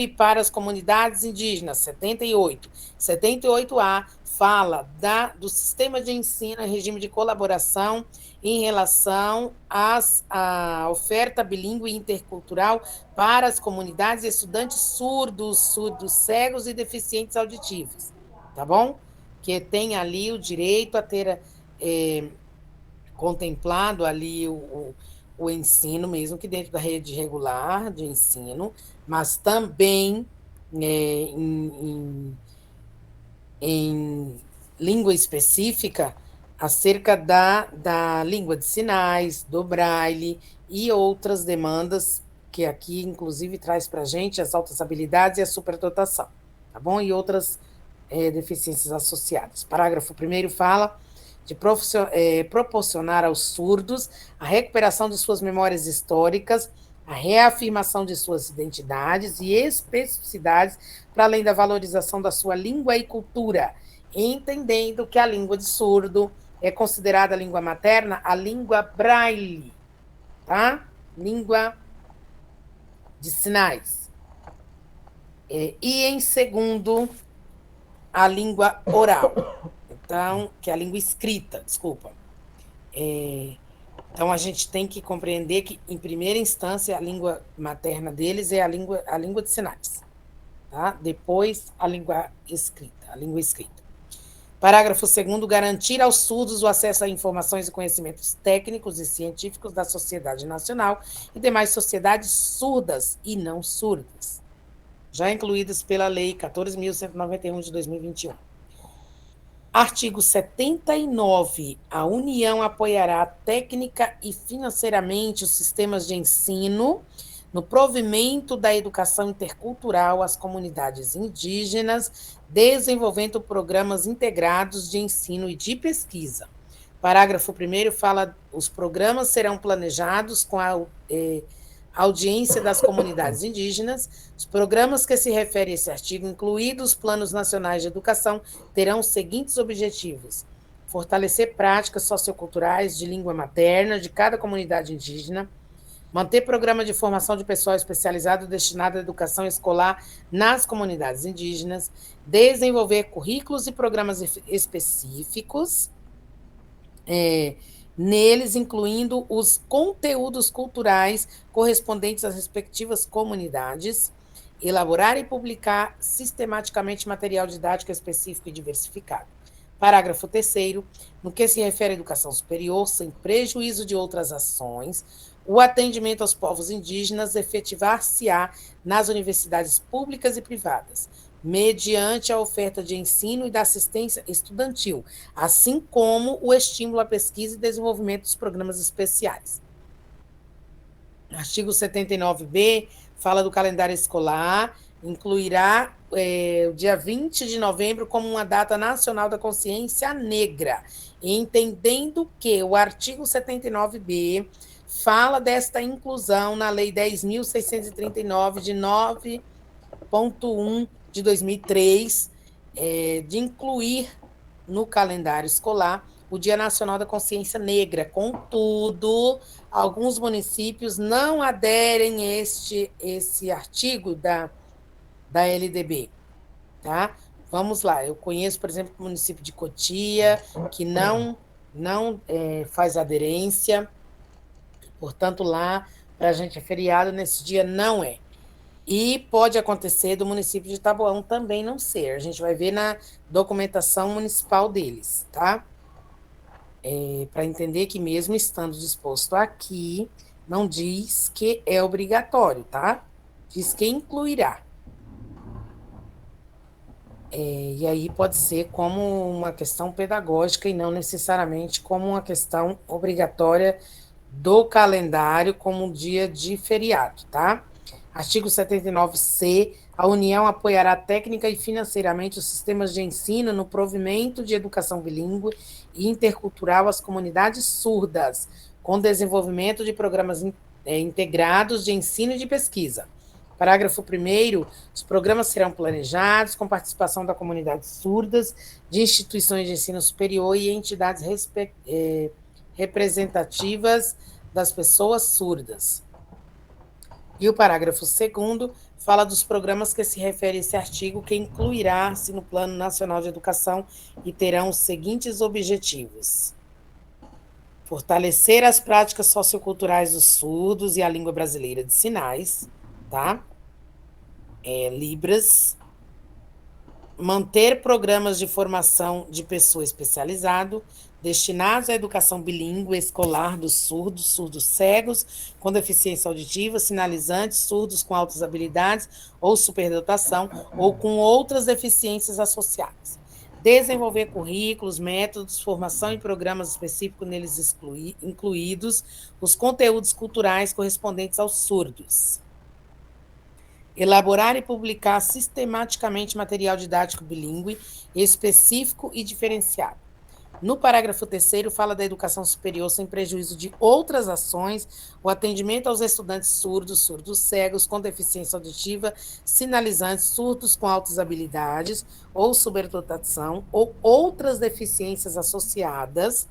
e para as comunidades indígenas, 78. 78A fala do sistema de ensino em regime de colaboração em relação à oferta bilíngue e intercultural para as comunidades e estudantes surdos, surdos cegos e deficientes auditivos, tá bom? Que tem ali o direito a ter contemplado ali o ensino, mesmo que dentro da rede regular de ensino, mas também em língua específica acerca da língua de sinais, do braille e outras demandas que aqui, inclusive, traz para a gente as altas habilidades e a superdotação, tá bom? E outras deficiências associadas. Parágrafo 1º fala de proporcionar aos surdos a recuperação de suas memórias históricas, a reafirmação de suas identidades e especificidades, para além da valorização da sua língua e cultura, entendendo que a língua de surdo é considerada a língua materna, a língua braille, tá? Língua de sinais. E, em segundo, a língua oral. Então, que é a língua escrita, desculpa. Então, a gente tem que compreender que, em primeira instância, a língua materna deles é a língua de sinais. Tá? Depois, a língua escrita. Parágrafo 2º, garantir aos surdos o acesso a informações e conhecimentos técnicos e científicos da sociedade nacional e demais sociedades surdas e não surdas, já incluídas pela Lei 14.191 de 2021. Artigo 79. A União apoiará técnica e financeiramente os sistemas de ensino no provimento da educação intercultural às comunidades indígenas, desenvolvendo programas integrados de ensino e de pesquisa. Parágrafo 1º fala: os programas serão planejados com a audiência das comunidades indígenas. Os programas que se referem a esse artigo, incluídos os planos nacionais de educação, terão os seguintes objetivos: fortalecer práticas socioculturais de língua materna de cada comunidade indígena, manter programa de formação de pessoal especializado destinado à educação escolar nas comunidades indígenas, desenvolver currículos e programas específicos neles, incluindo os conteúdos culturais correspondentes às respectivas comunidades, elaborar e publicar sistematicamente material didático específico e diversificado. Parágrafo 3º, no que se refere à educação superior, sem prejuízo de outras ações, o atendimento aos povos indígenas efetivar-se-á nas universidades públicas e privadas, mediante a oferta de ensino e da assistência estudantil, assim como o estímulo à pesquisa e desenvolvimento dos programas especiais. Artigo 79b fala do calendário escolar, incluirá o dia 20 de novembro como uma data nacional da consciência negra, entendendo que o artigo 79b fala desta inclusão na Lei 10.639, de 9.1 de 2003, de incluir no calendário escolar o Dia Nacional da Consciência Negra. Contudo, alguns municípios não aderem a esse artigo da LDB. Tá? Vamos lá, eu conheço, por exemplo, o município de Cotia, que não faz aderência, portanto, lá, para a gente é feriado, nesse dia não é. E pode acontecer do município de Taboão também não ser. A gente vai ver na documentação municipal deles, tá? Para entender que mesmo estando disposto aqui, não diz que é obrigatório, tá? Diz que incluirá. E aí pode ser como uma questão pedagógica e não necessariamente como uma questão obrigatória do calendário como um dia de feriado, tá? Artigo 79c. A União apoiará técnica e financeiramente os sistemas de ensino no provimento de educação bilíngue e intercultural às comunidades surdas, com desenvolvimento de programas integrados de ensino e de pesquisa. Parágrafo 1º, os programas serão planejados com participação da comunidade surdas, de instituições de ensino superior e entidades representativas das pessoas surdas. E o parágrafo 2º fala dos programas que se refere a esse artigo, que incluirá-se no Plano Nacional de Educação e terão os seguintes objetivos: fortalecer as práticas socioculturais dos surdos e a língua brasileira de sinais, tá? Libras, manter programas de formação de pessoa especializado, destinados à educação bilíngue escolar dos surdos, surdos cegos com deficiência auditiva, sinalizantes, surdos com altas habilidades ou superdotação, ou com outras deficiências associadas. Desenvolver currículos, métodos, formação e programas específicos neles incluídos os conteúdos culturais correspondentes aos surdos. Elaborar e publicar sistematicamente material didático bilíngue, específico e diferenciado. No parágrafo 3º, fala da educação superior sem prejuízo de outras ações, o atendimento aos estudantes surdos, surdos cegos, com deficiência auditiva, sinalizantes, surdos com altas habilidades ou superdotação, ou outras deficiências associadas,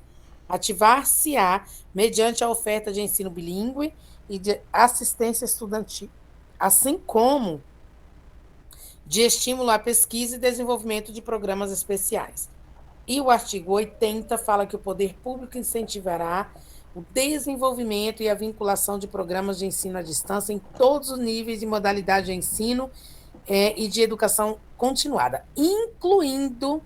ativar-se-á mediante a oferta de ensino bilíngue e de assistência estudantil, assim como de estímulo à pesquisa e desenvolvimento de programas especiais. E o artigo 80 fala que o poder público incentivará o desenvolvimento e a vinculação de programas de ensino à distância em todos os níveis e modalidades de ensino e de educação continuada, incluindo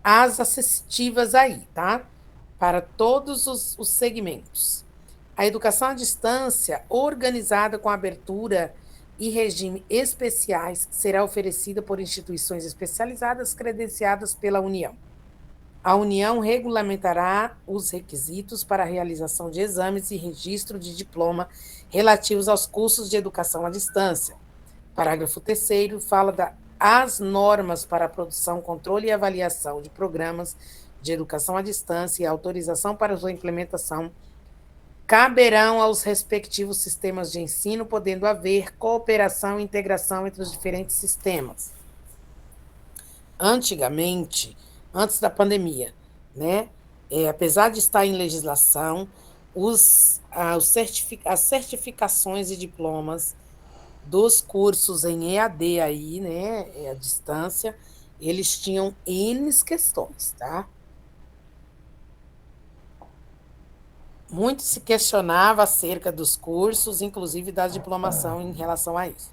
as assistivas aí, tá? Para todos os segmentos. A educação à distância, organizada com abertura e regime especiais, será oferecida por instituições especializadas credenciadas pela União. A União regulamentará os requisitos para a realização de exames e registro de diploma relativos aos cursos de educação à distância. Parágrafo 3º fala das normas para a produção, controle e avaliação de programas de educação à distância e autorização para sua implementação caberão aos respectivos sistemas de ensino, podendo haver cooperação e integração entre os diferentes sistemas. Antigamente, antes da pandemia, né, apesar de estar em legislação, as certificações e diplomas dos cursos em EAD aí, né, à distância, eles tinham N questões, tá? Muito se questionava acerca dos cursos, inclusive da diplomação em relação a isso.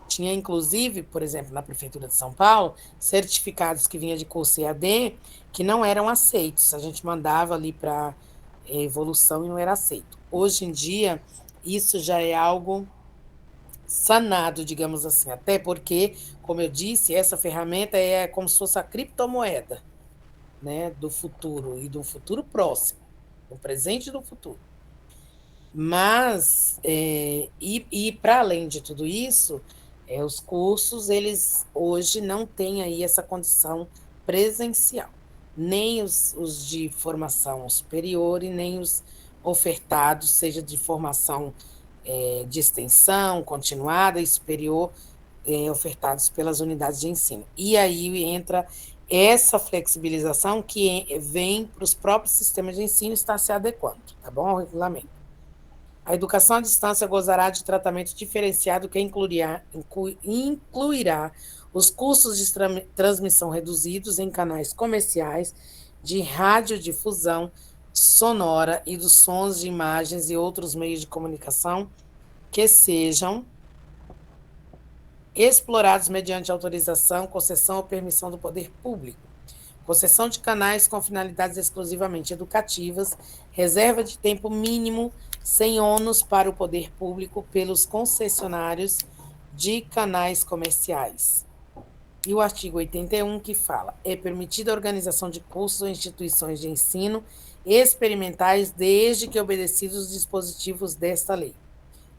Tinha, inclusive, por exemplo, na Prefeitura de São Paulo, certificados que vinham de curso EAD que não eram aceitos. A gente mandava ali para evolução e não era aceito. Hoje em dia, isso já é algo sanado, digamos assim, até porque, como eu disse, essa ferramenta é como se fosse a criptomoeda, né, do futuro e do futuro próximo. No presente e no futuro. Mas, para além de tudo isso, os cursos, eles hoje não têm aí essa condição presencial, nem os de formação superior e nem os ofertados, seja de formação de extensão, continuada e superior, ofertados pelas unidades de ensino. E aí entra essa flexibilização que vem para os próprios sistemas de ensino estar se adequando, tá bom? Ao regulamento. A educação à distância gozará de tratamento diferenciado que incluirá os custos de transmissão reduzidos em canais comerciais de radiodifusão sonora e dos sons de imagens e outros meios de comunicação que sejam explorados mediante autorização, concessão ou permissão do poder público, concessão de canais com finalidades exclusivamente educativas, reserva de tempo mínimo sem ônus para o poder público pelos concessionários de canais comerciais. E o artigo 81 que fala: é permitida a organização de cursos ou instituições de ensino experimentais desde que obedecidos os dispositivos desta lei.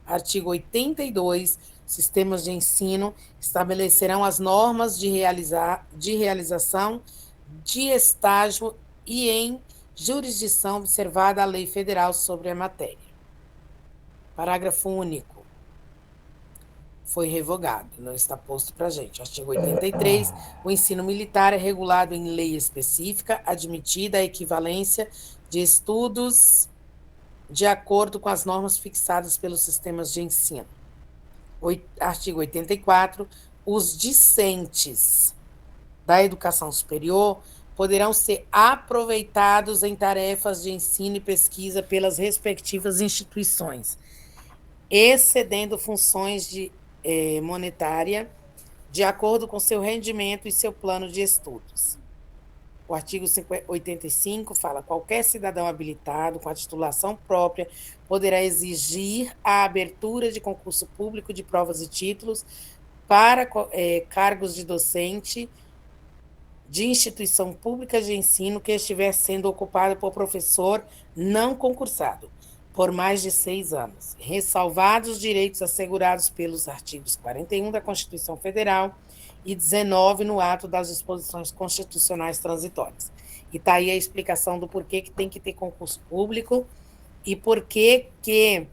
Artigo 82, sistemas de ensino estabelecerão as normas de realização de estágio e em jurisdição observada a lei federal sobre a matéria. Parágrafo único. Foi revogado, não está posto para a gente. Artigo 83, o ensino militar é regulado em lei específica, admitida a equivalência de estudos de acordo com as normas fixadas pelos sistemas de ensino. Artigo 84, os discentes da educação superior poderão ser aproveitados em tarefas de ensino e pesquisa pelas respectivas instituições, excedendo funções de monetária de acordo com seu rendimento e seu plano de estudos. O artigo 85 fala: qualquer cidadão habilitado com a titulação própria poderá exigir a abertura de concurso público de provas e títulos para cargos de docente de instituição pública de ensino que estiver sendo ocupado por professor não concursado por mais de 6 anos, ressalvados os direitos assegurados pelos artigos 41 da Constituição Federal e 19 no ato das disposições constitucionais transitórias. E está aí a explicação do porquê que tem que ter concurso público e porquê que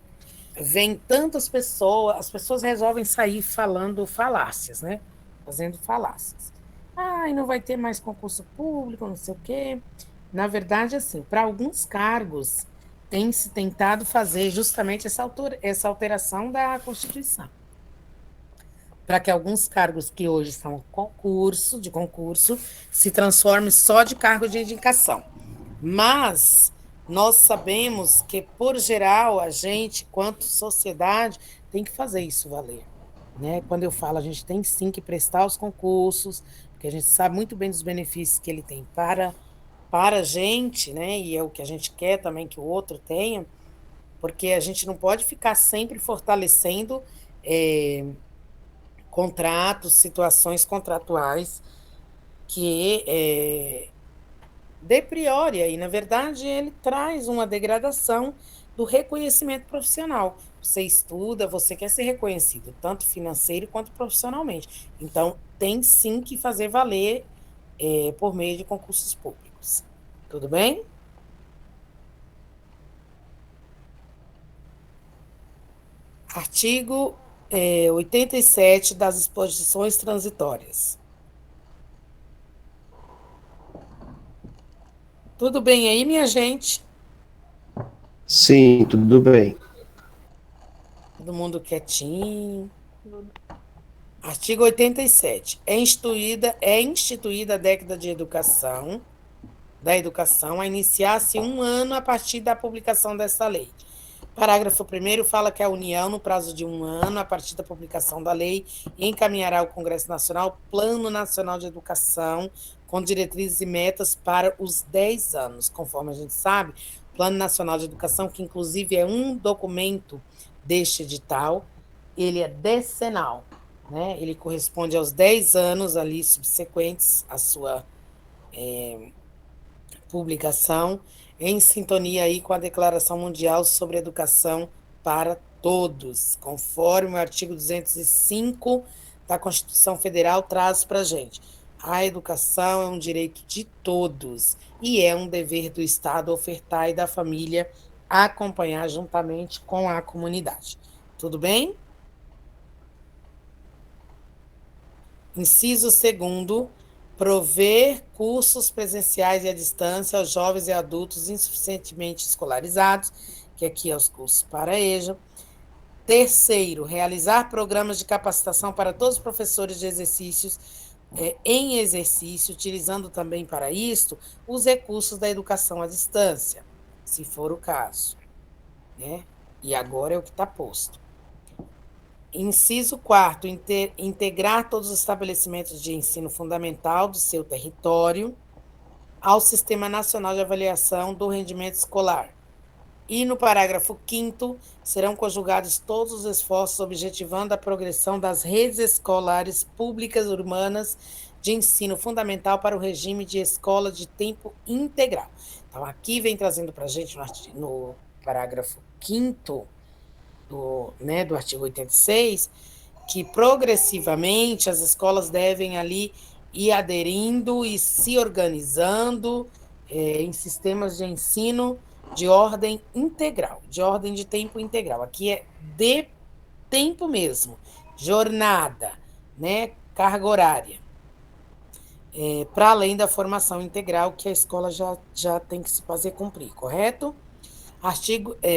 vem tantas pessoas, as pessoas resolvem sair falando falácias, né? Fazendo falácias. E não vai ter mais concurso público, não sei o quê. Na verdade, assim, para alguns cargos, tem se tentado fazer justamente essa alteração da Constituição. Para que alguns cargos que hoje são de concurso, se transformem só de cargo de indicação. Mas nós sabemos que, por geral, a gente, quanto sociedade, tem que fazer isso valer. Né? Quando eu falo, a gente tem sim que prestar os concursos, porque a gente sabe muito bem dos benefícios que ele tem para a gente, né? E é o que a gente quer também que o outro tenha, porque a gente não pode ficar sempre fortalecendo contratos, situações contratuais que de priori, aí, na verdade, ele traz uma degradação do reconhecimento profissional. Você estuda, você quer ser reconhecido, tanto financeiro quanto profissionalmente. Então, tem sim que fazer valer por meio de concursos públicos. Tudo bem? Artigo 87 das disposições transitórias. Tudo bem aí, minha gente? Sim, tudo bem. Todo mundo quietinho. Artigo 87. É instituída a década da educação, a iniciar-se 1 ano a partir da publicação desta lei. Parágrafo 1º fala que a União, no prazo de 1 ano, a partir da publicação da lei, encaminhará ao Congresso Nacional Plano Nacional de Educação, com diretrizes e metas para os 10 anos. Conforme a gente sabe, Plano Nacional de Educação, que inclusive é um documento deste edital, ele é decenal, né? Ele corresponde aos 10 anos ali subsequentes à sua publicação, em sintonia aí com a Declaração Mundial sobre Educação para Todos, conforme o artigo 205 da Constituição Federal traz para a gente. A educação é um direito de todos e é um dever do Estado ofertar e da família acompanhar juntamente com a comunidade. Tudo bem? Inciso 2º, prover cursos presenciais e à distância aos jovens e adultos insuficientemente escolarizados, que aqui é os cursos para EJA. 3º, realizar programas de capacitação para todos os professores de exercícios em exercício, utilizando também para isto os recursos da educação à distância, se for o caso. Né? E agora é o que está posto. Inciso 4º, integrar todos os estabelecimentos de ensino fundamental do seu território ao Sistema Nacional de Avaliação do Rendimento Escolar. E no parágrafo 5º, serão conjugados todos os esforços objetivando a progressão das redes escolares públicas urbanas de ensino fundamental para o regime de escola de tempo integral. Então, aqui vem trazendo para a gente, no parágrafo 5º, do artigo 86, que progressivamente as escolas devem ali ir aderindo e se organizando em sistemas de ensino de ordem integral, de ordem de tempo integral. Aqui é de tempo mesmo, jornada, né, carga horária, para além da formação integral que a escola já tem que se fazer cumprir, correto?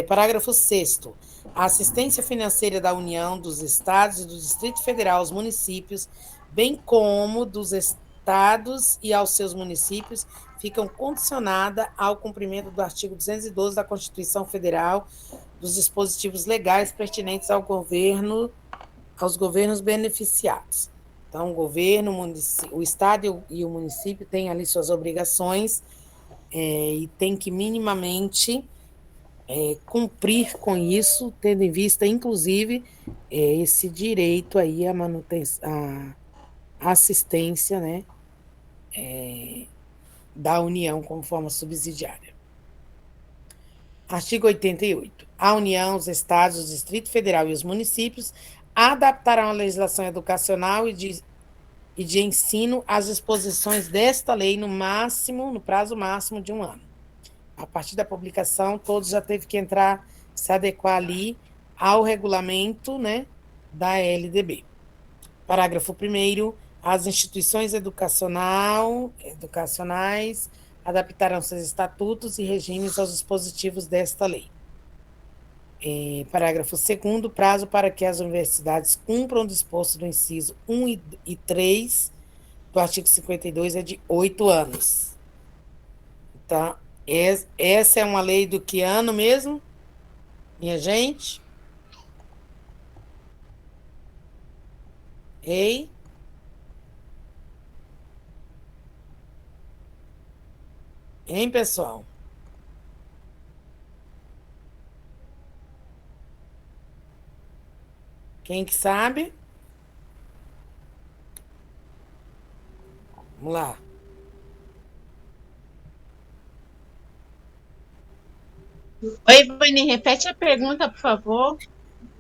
Parágrafo 6º. A assistência financeira da União, dos Estados e do Distrito Federal aos municípios, bem como dos estados e aos seus municípios, ficam condicionada ao cumprimento do artigo 212 da Constituição Federal, dos dispositivos legais pertinentes ao governo, aos governos beneficiados. Então, o governo, o estado e o município têm ali suas obrigações e tem que minimamente cumprir com isso, tendo em vista, inclusive, esse direito aí à manutenção, à assistência, né, da União como forma subsidiária. Artigo 88. A União, os Estados, o Distrito Federal e os municípios adaptarão a legislação educacional e de ensino às disposições desta lei no prazo máximo de 1 ano. A partir da publicação, todos já teve que entrar, se adequar ali ao regulamento, né, da LDB. Parágrafo 1º. As instituições educacionais adaptarão seus estatutos e regimes aos dispositivos desta lei. Parágrafo 2º. Prazo para que as universidades cumpram o disposto do inciso 1 e 3 do artigo 52 é de 8 anos. Então, essa é uma lei do que ano mesmo, minha gente? Ei? Hein, pessoal? Quem que sabe? Vamos lá. Oi, Vani, repete a pergunta, por favor.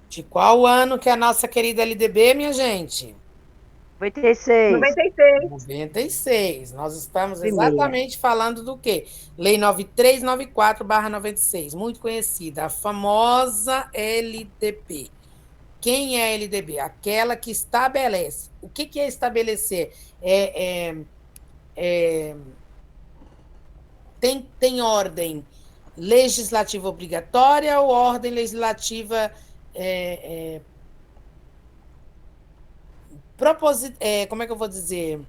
De qual ano que é a nossa querida LDB, minha gente? 96. 96. Nós estamos Primeira. exatamente falando do quê? Lei 9394/96, muito conhecida, a famosa LDB. Quem é a LDB? Aquela que estabelece. O que é estabelecer? Tem ordem legislativa obrigatória ou ordem legislativa como é que eu vou dizer?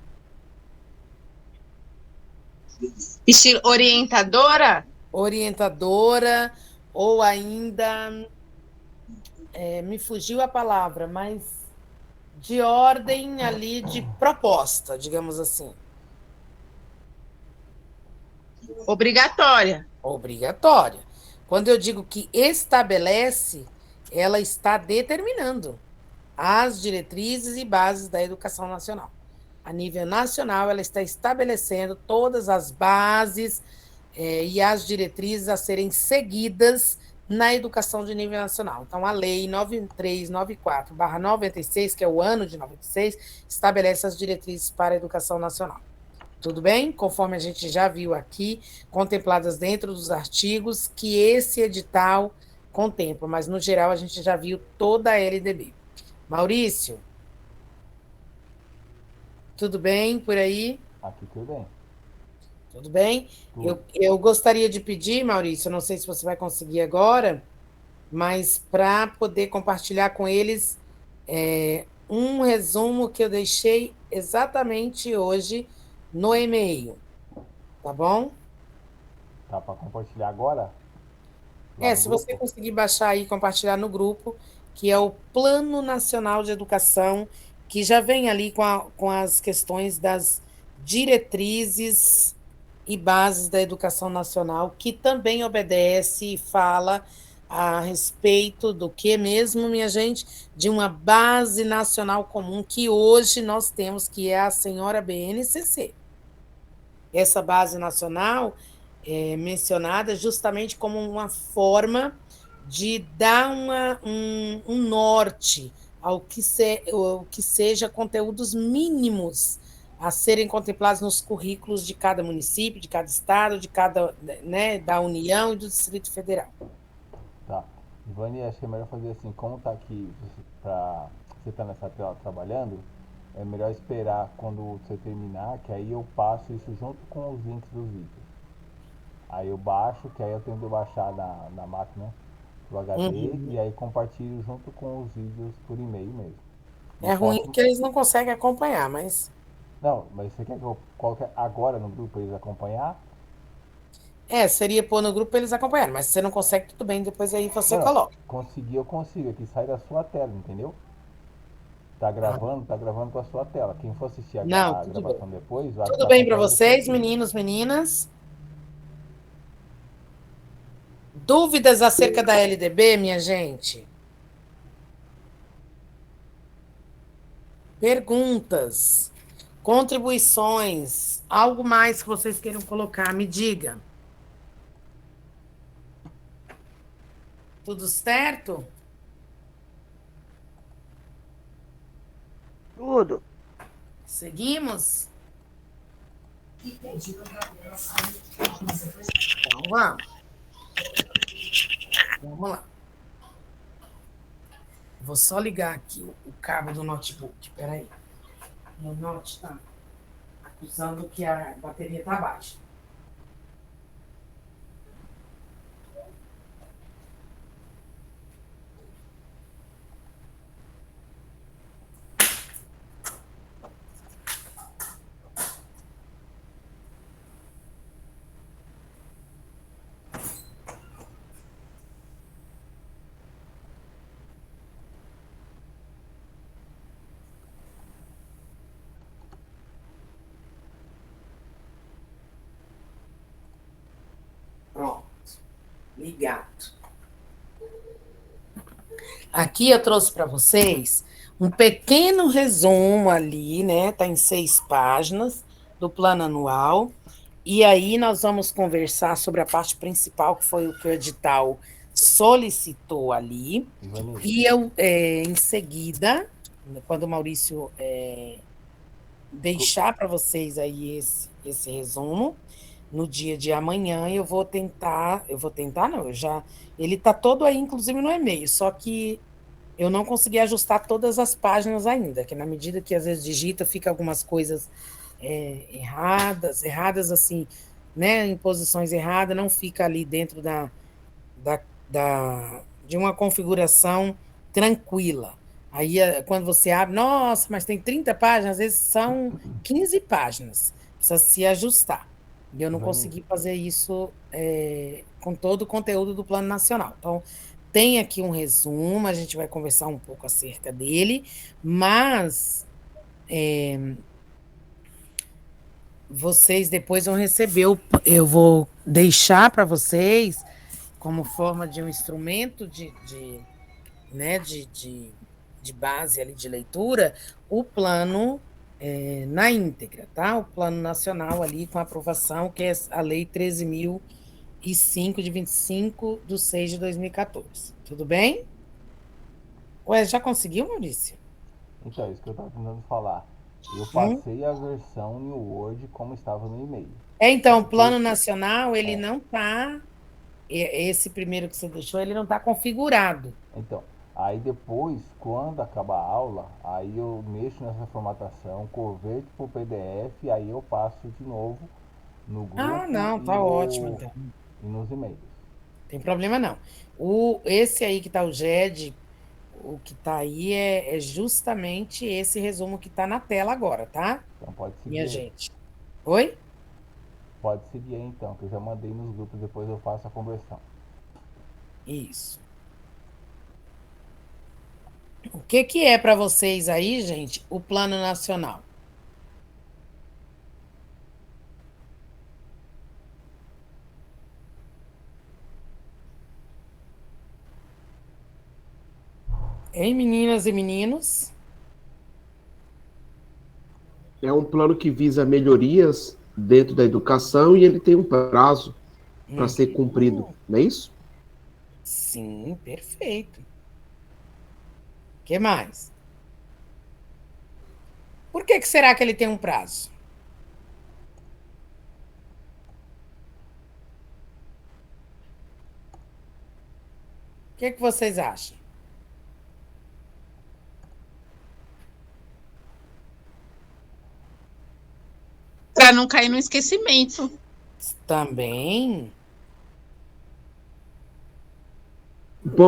Estilo orientadora? Orientadora, ou ainda me fugiu a palavra, mas de ordem ali de proposta, digamos assim. Obrigatória. Obrigatória. Quando eu digo que estabelece, ela está determinando as diretrizes e bases da educação nacional. A nível nacional, ela está estabelecendo todas as bases e as diretrizes a serem seguidas na educação de nível nacional. Então, a Lei 9394/96, que é o ano de 96, estabelece as diretrizes para a educação nacional. Tudo bem? Conforme a gente já viu aqui, contempladas dentro dos artigos que esse edital contempla, mas no geral a gente já viu toda a LDB. Maurício, tudo bem por aí? Aqui tudo bem. Tudo bem? Eu gostaria de pedir, Maurício, não sei se você vai conseguir agora, mas para poder compartilhar com eles um resumo que eu deixei exatamente hoje no e-mail, tá bom? Tá para compartilhar agora? Se você conseguir baixar aí e compartilhar no grupo, que é o Plano Nacional de Educação, que já vem ali com as questões das diretrizes e bases da educação nacional, que também obedece e fala a respeito do que mesmo, minha gente? De uma base nacional comum que hoje nós temos, que é a senhora BNCC. Essa base nacional é mencionada justamente como uma forma de dar um norte ao que seja conteúdos mínimos a serem contemplados nos currículos de cada município, de cada estado, de cada, né, da União e do Distrito Federal. Tá. Ivani, acho que é melhor fazer assim, como tá aqui, você tá nessa tela trabalhando, é melhor esperar quando você terminar, que aí eu passo isso junto com os links dos vídeos. Aí eu baixo, que aí eu tenho que baixar na máquina pro HD Uhum. e aí compartilho junto com os vídeos por e-mail mesmo. É Não ruim posso. que eles não conseguem acompanhar, mas Não, mas você quer que eu coloque agora no grupo pra eles acompanhar? seria pôr no grupo pra eles acompanharem, mas se você não consegue, tudo bem, depois aí você Não, coloca. conseguir eu consigo, é que sai da sua tela, entendeu? Ah, Tá gravando com a sua tela. Quem for assistir não, a tudo bem. gravação depois, vai Tudo estar bem para acompanhando do seu vocês, vídeo. meninos, meninas? Dúvidas acerca da LDB, minha gente? Perguntas, contribuições, algo mais que vocês queiram colocar, me diga. Tudo certo? Tudo. Seguimos? Então vamos. Vamos lá. Vou só ligar aqui o cabo do notebook. Peraí. Meu note está acusando que a bateria está baixa. Pronto. Ligado. Aqui eu trouxe para vocês um pequeno resumo ali, né? Tá em 6 páginas do plano anual. E aí nós vamos conversar sobre a parte principal, que foi o que o edital solicitou ali. Ivani, E eu, em seguida, quando o Maurício deixar para vocês aí esse resumo, no dia de amanhã eu vou tentar, não, ele está todo aí, inclusive no e-mail, só que eu não consegui ajustar todas as páginas ainda, que na medida que às vezes digita, fica algumas coisas erradas assim, né, em posições erradas, não fica ali dentro de uma configuração tranquila. Aí, quando você abre, nossa, mas tem 30 páginas, às vezes são 15 páginas, precisa se ajustar. E eu não Ivani, consegui fazer isso com todo o conteúdo do Plano Nacional. Então, tem aqui um resumo, a gente vai conversar um pouco acerca dele, mas vocês depois vão receber, eu vou deixar para vocês, como forma de um instrumento né, de base ali de leitura, o plano na íntegra, tá? O plano nacional ali com aprovação, que é a Lei 13.005, de 25/6/2014. Tudo bem? Ué, já conseguiu, Maurício? então, é isso que eu tava tentando falar. Eu Hum? passei a versão em Word como estava no e-mail. Então, o Depois, plano nacional, ele é, não está, esse primeiro que você deixou, ele não está configurado. então, aí depois, quando acabar a aula, aí eu mexo nessa formatação, converto para o PDF e aí eu passo de novo no Ah, grupo não, tá ótimo, então. e nos e-mails. Tem problema não. Esse aí que está o GED, o que está aí é justamente esse resumo que está na tela agora, tá? Então pode seguir Minha aí. gente. Oi? Pode seguir aí então, que eu já mandei nos grupos, depois eu faço a conversão. Isso. O que que é para vocês aí, gente, o Plano Nacional? Hein, meninas e meninos? É um plano que visa melhorias dentro da educação e ele tem um prazo para ser cumprido, não é isso? Sim, perfeito. O que mais? Por que que será que ele tem um prazo? O que que vocês acham? Para não cair no esquecimento. Também.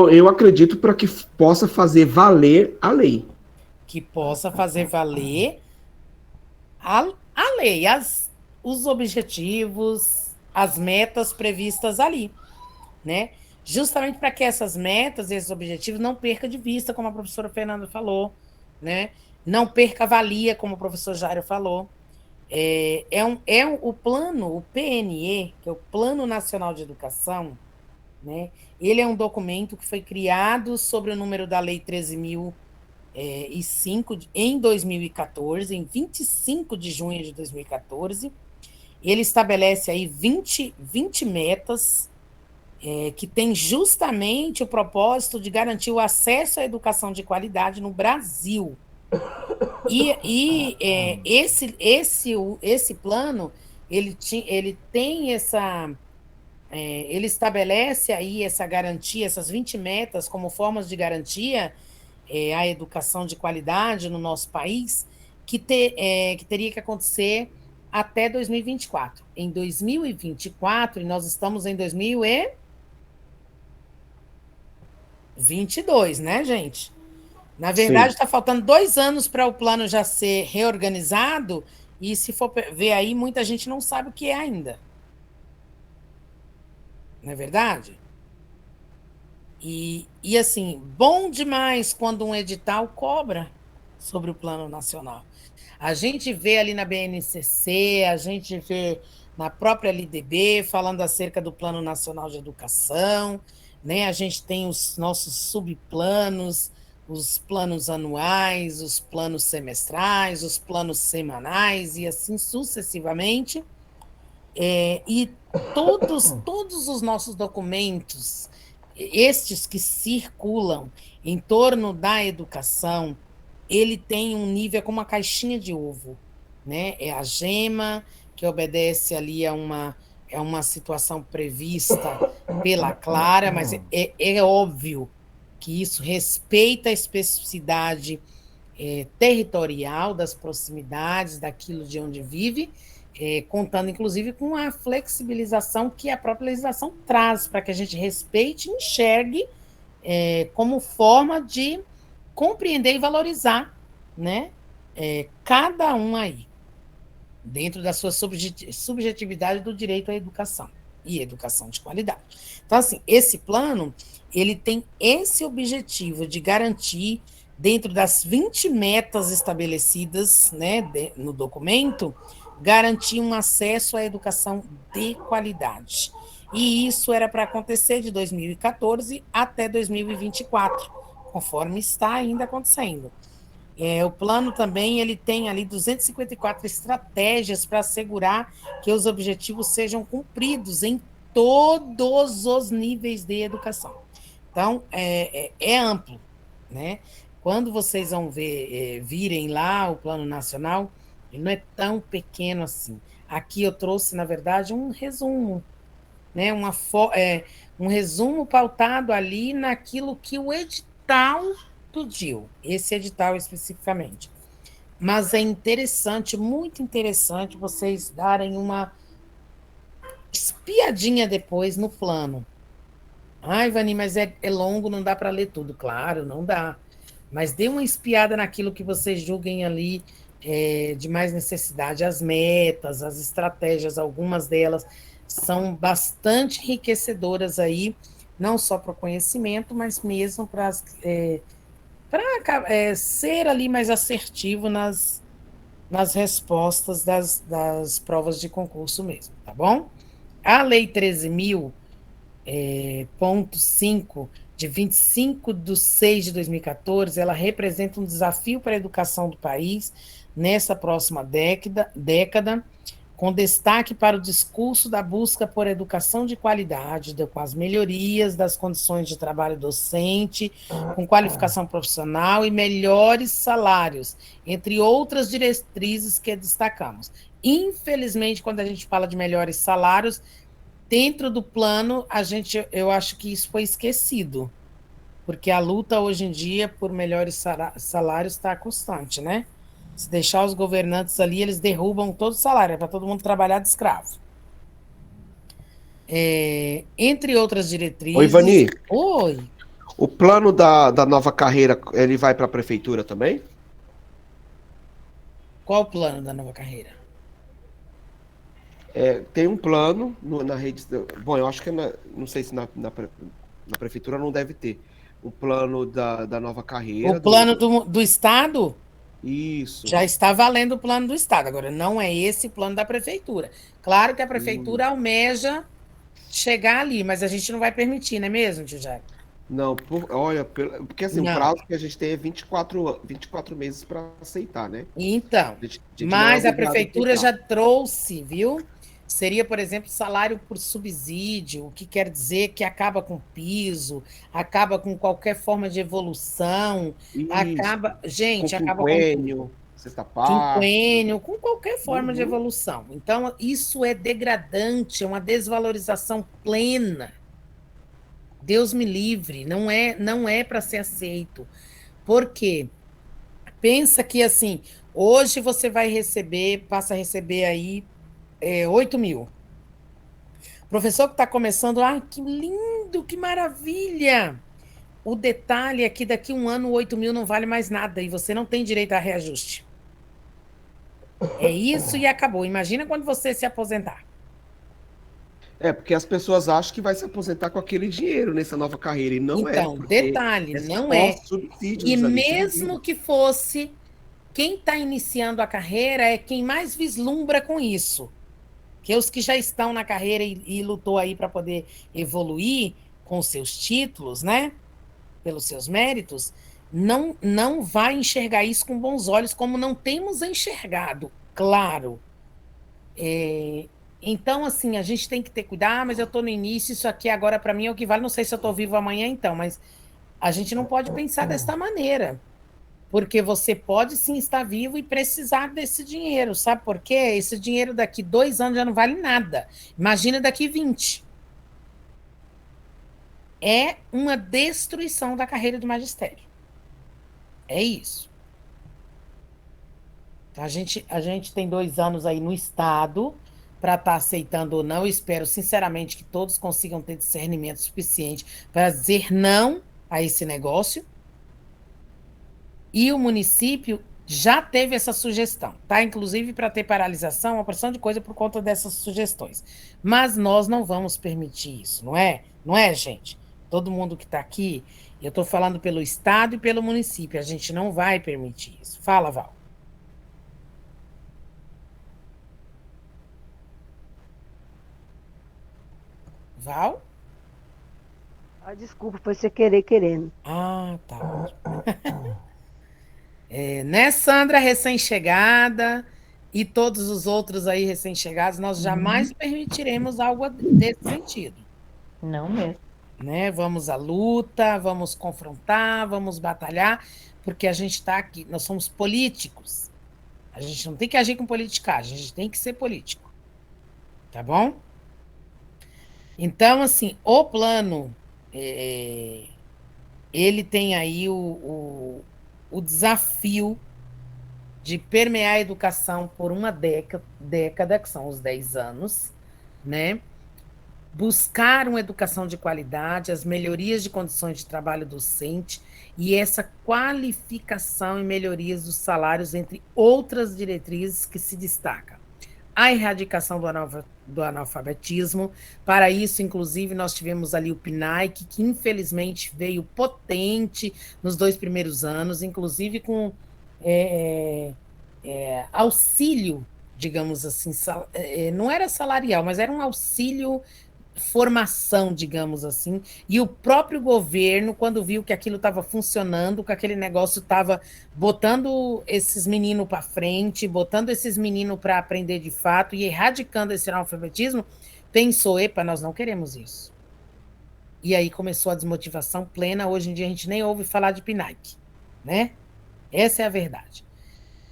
eu acredito para que possa fazer valer a lei. Que possa fazer valer a lei, os objetivos, as metas previstas ali, né? Justamente para que essas metas, esses objetivos não perca de vista, como a professora Fernanda falou, né? Não perca a valia, como o professor Jairo falou. O plano, o PNE, que é o Plano Nacional de Educação, né? Ele é um documento que foi criado sobre o número da Lei 13.005 em 2014, em 25 de junho de 2014. Ele estabelece aí 20 metas que tem justamente o propósito de garantir o acesso à educação de qualidade no Brasil. Esse plano, ele tem ele estabelece aí essa garantia, essas 20 metas como formas de garantia à educação de qualidade no nosso país, que teria que acontecer até 2024. Em 2024, e nós estamos em 2022, né, gente? Na verdade, está faltando 2 anos para o plano já ser reorganizado, e se for ver aí, muita gente não sabe o que é ainda. Não é verdade? E assim, bom demais quando um edital cobra sobre o plano nacional. A gente vê ali na BNCC, a gente vê na própria LDB falando acerca do Plano Nacional de Educação, né? A gente tem os nossos subplanos, os planos anuais, os planos semestrais, os planos semanais e assim sucessivamente. E todos os nossos documentos, estes que circulam em torno da educação, ele tem um nível como uma caixinha de ovo, né? É a gema, que obedece ali a uma situação prevista pela Clara, mas é óbvio que isso respeita a especificidade territorial das proximidades, daquilo de onde vive, contando, inclusive, com a flexibilização que a própria legislação traz, para que a gente respeite e enxergue como forma de compreender e valorizar, né, cada um aí, dentro da sua subjetividade do direito à educação, e educação de qualidade. Então, assim, esse plano, ele tem esse objetivo de garantir, dentro das 20 metas estabelecidas, né, no documento, garantir um acesso à educação de qualidade. E isso era para acontecer de 2014 até 2024, conforme está ainda acontecendo. O plano também ele tem ali 254 estratégias para assegurar que os objetivos sejam cumpridos em todos os níveis de educação. Então, é amplo, né? Quando vocês vão virem lá o Plano Nacional, ele não é tão pequeno assim. Aqui eu trouxe, na verdade, um resumo, né? Um resumo pautado ali naquilo que o edital pediu, esse edital especificamente. Mas é interessante, muito interessante, vocês darem uma espiadinha depois no plano. Ai, Vani, mas é longo, não dá para ler tudo. Claro, não dá. Mas dê uma espiada naquilo que vocês julguem ali de mais necessidade. As metas, as estratégias, algumas delas são bastante enriquecedoras aí, não só para o conhecimento, mas mesmo para ser ali mais assertivo nas respostas das provas de concurso mesmo, tá bom? A Lei 13.000.5, de 25/6/2014, ela representa um desafio para a educação do país nessa próxima década, com destaque para o discurso da busca por educação de qualidade, com as melhorias das condições de trabalho docente, com qualificação profissional e melhores salários, entre outras diretrizes que destacamos. Infelizmente, quando a gente fala de melhores salários, dentro do plano, eu acho que isso foi esquecido, porque a luta hoje em dia por melhores salários está constante, né? Se deixar os governantes ali, eles derrubam todo o salário, é para todo mundo trabalhar de escravo. Entre outras diretrizes... Oi, Vani. Oi. O plano da nova carreira, ele vai para a prefeitura também? Qual o plano da nova carreira? Tem um plano na rede. Bom, eu acho que não sei se na prefeitura não deve ter. O plano da nova carreira. O plano do Estado Isso. já está valendo o plano do Estado. Agora, não é esse o plano da prefeitura. Claro que a prefeitura almeja chegar ali, mas a gente não vai permitir, não é mesmo, tio Jack? Não, olha, porque assim, o Não. prazo que a gente tem é 24 meses para aceitar, né? Então, gente não é mas a obrigado prefeitura aceitar. já trouxe, viu? Seria, por exemplo, salário por subsídio, o que quer dizer que acaba com piso, acaba com qualquer forma de evolução, Isso. acaba, Com gente, acaba com tudo. quinquênio, sexta parte. Quinquênio, com qualquer forma de Uhum. evolução. Então, isso é degradante, é uma desvalorização plena. Deus me livre, não é para ser aceito. Por quê? Pensa que assim, hoje você vai receber, passa a receber aí 8 mil. Professor que está começando, que lindo, que maravilha! O detalhe é que daqui a um ano 8 mil não vale mais nada e você não tem direito a reajuste. É isso e acabou. Imagina quando você se aposentar. Porque as pessoas acham que vai se aposentar com aquele dinheiro nessa nova carreira, e não Então, porque detalhe, é não só é. E subsídios ali, você não mesmo viu? que fosse, quem está iniciando a carreira é quem mais vislumbra com isso. Que os que já estão na carreira e lutou aí para poder evoluir com seus títulos, né? Pelos seus méritos, não vai enxergar isso com bons olhos, como não temos enxergado, claro. Então, assim, a gente tem que ter cuidado, mas eu estou no início, isso aqui agora para mim é o que vale, não sei se eu estou vivo amanhã então, mas a gente não pode pensar desta maneira, porque você pode sim estar vivo e precisar desse dinheiro, sabe por quê? Esse dinheiro daqui 2 anos já não vale nada, imagina daqui 20. É uma destruição da carreira do magistério. É isso. A gente tem 2 anos aí no Estado para estar aceitando ou não. Eu espero, sinceramente, que todos consigam ter discernimento suficiente para dizer não a esse negócio. E o município já teve essa sugestão, tá? Inclusive para ter paralisação, uma porção de coisa por conta dessas sugestões. Mas nós não vamos permitir isso, não é? Não é, gente? Todo mundo que está aqui, eu estou falando pelo Estado e pelo município, a gente não vai permitir isso. Fala, Val. Val? Desculpa, foi você querendo. Tá ótimo. Né, Sandra, recém-chegada, e todos os outros aí recém-chegados, nós jamais permitiremos algo desse sentido. Não mesmo. Né? Vamos à luta, vamos confrontar, vamos batalhar, porque a gente está aqui, nós somos políticos. A gente não tem que agir com politicagem, a gente tem que ser político. Tá bom? Então, assim, o plano, ele tem aí o desafio de permear a educação por uma década, que são os 10 anos, né? Buscar uma educação de qualidade, as melhorias de condições de trabalho docente e essa qualificação e melhorias dos salários, entre outras diretrizes que se destacam. A erradicação do analfabetismo. Para isso, inclusive, nós tivemos ali o PNAEC, que infelizmente veio potente nos 2 primeiros anos, inclusive com auxílio, digamos assim, não era salarial, mas era um auxílio formação, digamos assim, e o próprio governo, quando viu que aquilo estava funcionando, que aquele negócio estava botando esses meninos para frente, botando esses meninos para aprender de fato e erradicando esse analfabetismo, pensou, epa, nós não queremos isso. E aí começou a desmotivação plena, hoje em dia a gente nem ouve falar de PNAEC, né? Essa é a verdade.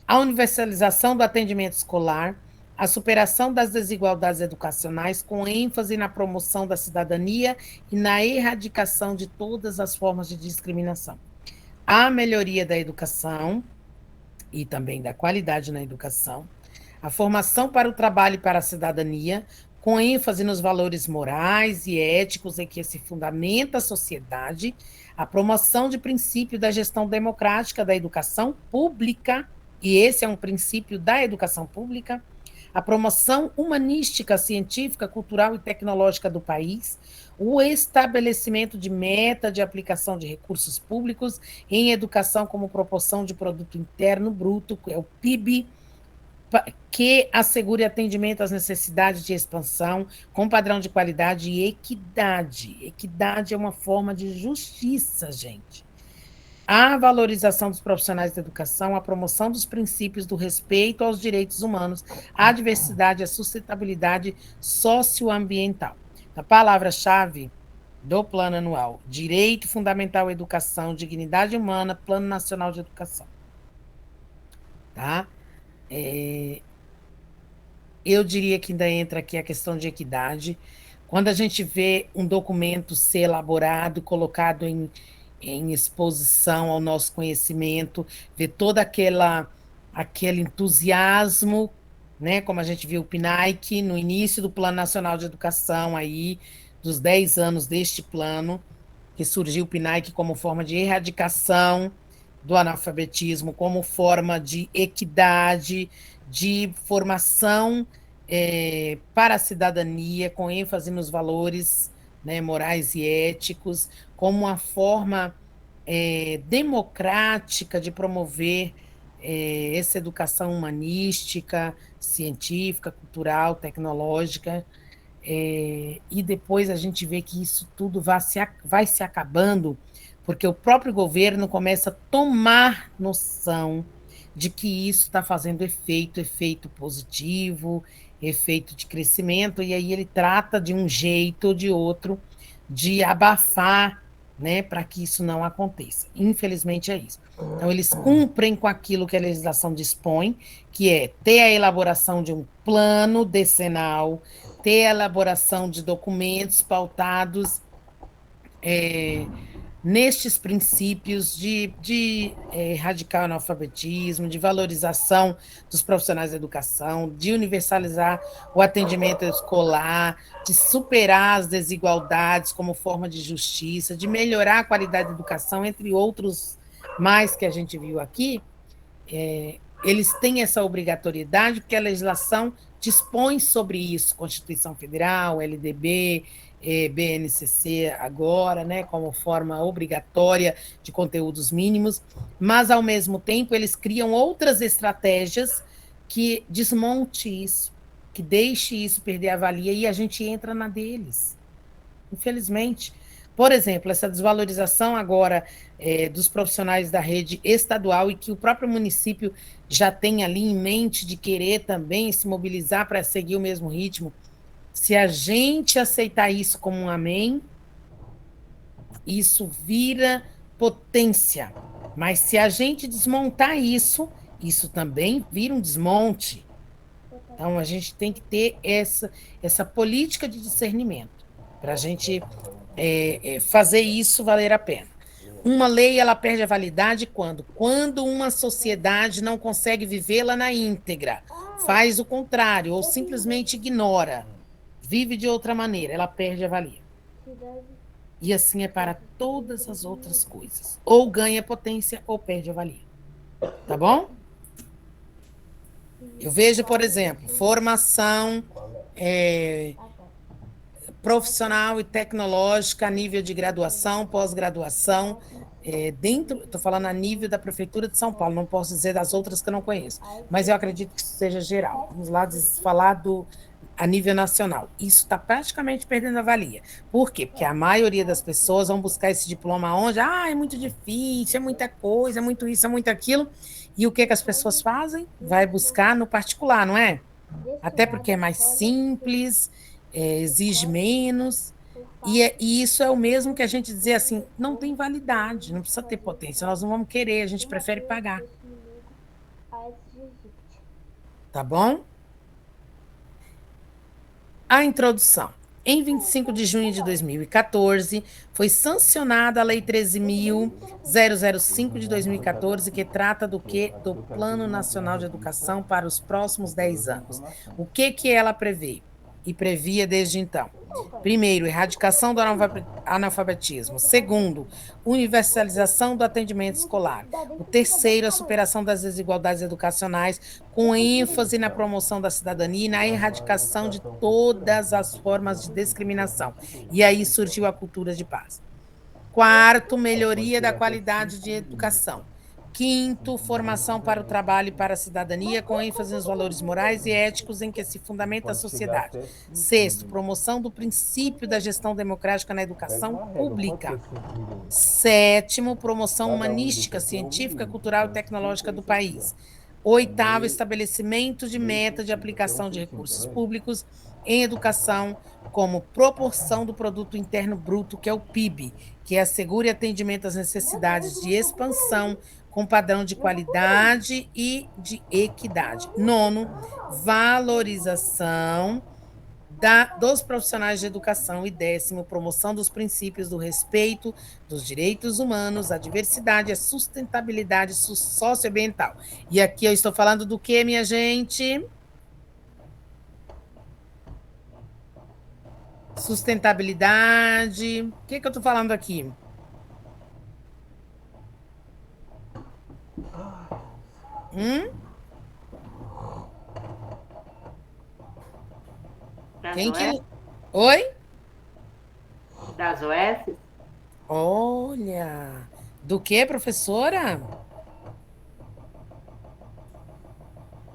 A universalização do atendimento escolar, a superação das desigualdades educacionais, com ênfase na promoção da cidadania e na erradicação de todas as formas de discriminação. A melhoria da educação e também da qualidade na educação, a formação para o trabalho e para a cidadania, com ênfase nos valores morais e éticos em que se fundamenta a sociedade, a promoção de princípio da gestão democrática da educação pública, e esse é um princípio da educação pública, a promoção humanística, científica, cultural e tecnológica do país, o estabelecimento de meta de aplicação de recursos públicos em educação como proporção de produto interno bruto, que é o PIB, que assegure atendimento às necessidades de expansão com padrão de qualidade e equidade. Equidade é uma forma de justiça, gente. A valorização dos profissionais da educação, a promoção dos princípios do respeito aos direitos humanos, a diversidade, a sustentabilidade socioambiental. A palavra-chave do Plano Anual: Direito Fundamental à Educação, Dignidade Humana, Plano Nacional de Educação. Tá? Eu diria que ainda entra aqui a questão de equidade. Quando a gente vê um documento ser elaborado, colocado em exposição ao nosso conhecimento, ver todo aquele entusiasmo, né, como a gente viu o PNAE no início do Plano Nacional de Educação, aí, dos 10 anos deste plano, que surgiu o PNAE como forma de erradicação do analfabetismo, como forma de equidade, de formação para a cidadania, com ênfase nos valores, né, morais e éticos, como uma forma democrática de promover essa educação humanística, científica, cultural, tecnológica, e depois a gente vê que isso tudo vai se acabando, porque o próprio governo começa a tomar noção de que isso está fazendo efeito positivo, efeito de crescimento, e aí ele trata de um jeito ou de outro de abafar, né, para que isso não aconteça. Infelizmente é isso. Então, eles cumprem com aquilo que a legislação dispõe, que é ter a elaboração de um plano decenal, ter a elaboração de documentos pautados nestes princípios de erradicar o analfabetismo, de valorização dos profissionais da educação, de universalizar o atendimento escolar, de superar as desigualdades como forma de justiça, de melhorar a qualidade da educação, entre outros mais que a gente viu aqui. Eles têm essa obrigatoriedade porque a legislação dispõe sobre isso, Constituição Federal, LDB, BNCC agora, né, como forma obrigatória de conteúdos mínimos, mas, ao mesmo tempo, eles criam outras estratégias que desmonte isso, que deixe isso perder a valia, e a gente entra na deles, infelizmente. Por exemplo, essa desvalorização agora dos profissionais da rede estadual, e que o próprio município já tem ali em mente de querer também se mobilizar para seguir o mesmo ritmo. Se a gente aceitar isso como um amém, isso vira potência. Mas se a gente desmontar isso, isso também vira um desmonte. Então, a gente tem que ter essa política de discernimento para a gente fazer isso valer a pena. Uma lei, ela perde a validade quando? Quando uma sociedade não consegue vivê-la na íntegra, faz o contrário, ou simplesmente ignora, vive de outra maneira, ela perde a valia. E assim é para todas as outras coisas. Ou ganha potência, ou perde a valia. Tá bom? Eu vejo, por exemplo, formação profissional e tecnológica a nível de graduação, pós-graduação, estou falando a nível da Prefeitura de São Paulo, não posso dizer das outras que eu não conheço, mas eu acredito que isso seja geral. Vamos lá falar a nível nacional. Isso está praticamente perdendo a valia. Por quê? Porque a maioria das pessoas vão buscar esse diploma onde? É muito difícil, é muita coisa, é muito isso, é muito aquilo. E o que as pessoas fazem? Vai buscar no particular, não é? Até porque é mais simples, exige menos, e isso é o mesmo que a gente dizer assim, não tem validade, não precisa ter potência, nós não vamos querer, a gente prefere pagar. Tá bom? A introdução. Em 25 de junho de 2014, foi sancionada a Lei 13.005 de 2014, que trata do quê? Do Plano Nacional de Educação para os próximos 10 anos. O que ela prevê? e previa desde então. Primeiro, erradicação do analfabetismo. Segundo, universalização do atendimento escolar. O terceiro, a superação das desigualdades educacionais, com ênfase na promoção da cidadania e na erradicação de todas as formas de discriminação. E aí surgiu a cultura de paz. Quarto, melhoria da qualidade de educação. Quinto, formação para o trabalho e para a cidadania, com ênfase nos valores morais e éticos em que se fundamenta a sociedade. Sexto, promoção do princípio da gestão democrática na educação pública. Sétimo, promoção humanística, científica, cultural e tecnológica do país. Oitavo, estabelecimento de meta de aplicação de recursos públicos em educação como proporção do produto interno bruto, que é o PIB, que assegure atendimento às necessidades de expansão com padrão de qualidade e de equidade. Nono, valorização dos profissionais de educação. E décimo, promoção dos princípios do respeito dos direitos humanos, a diversidade, a sustentabilidade socioambiental. E aqui eu estou falando do que, minha gente? Sustentabilidade. O que eu estou falando aqui? Quem que... Oi? Das OS? Olha, do que, professora?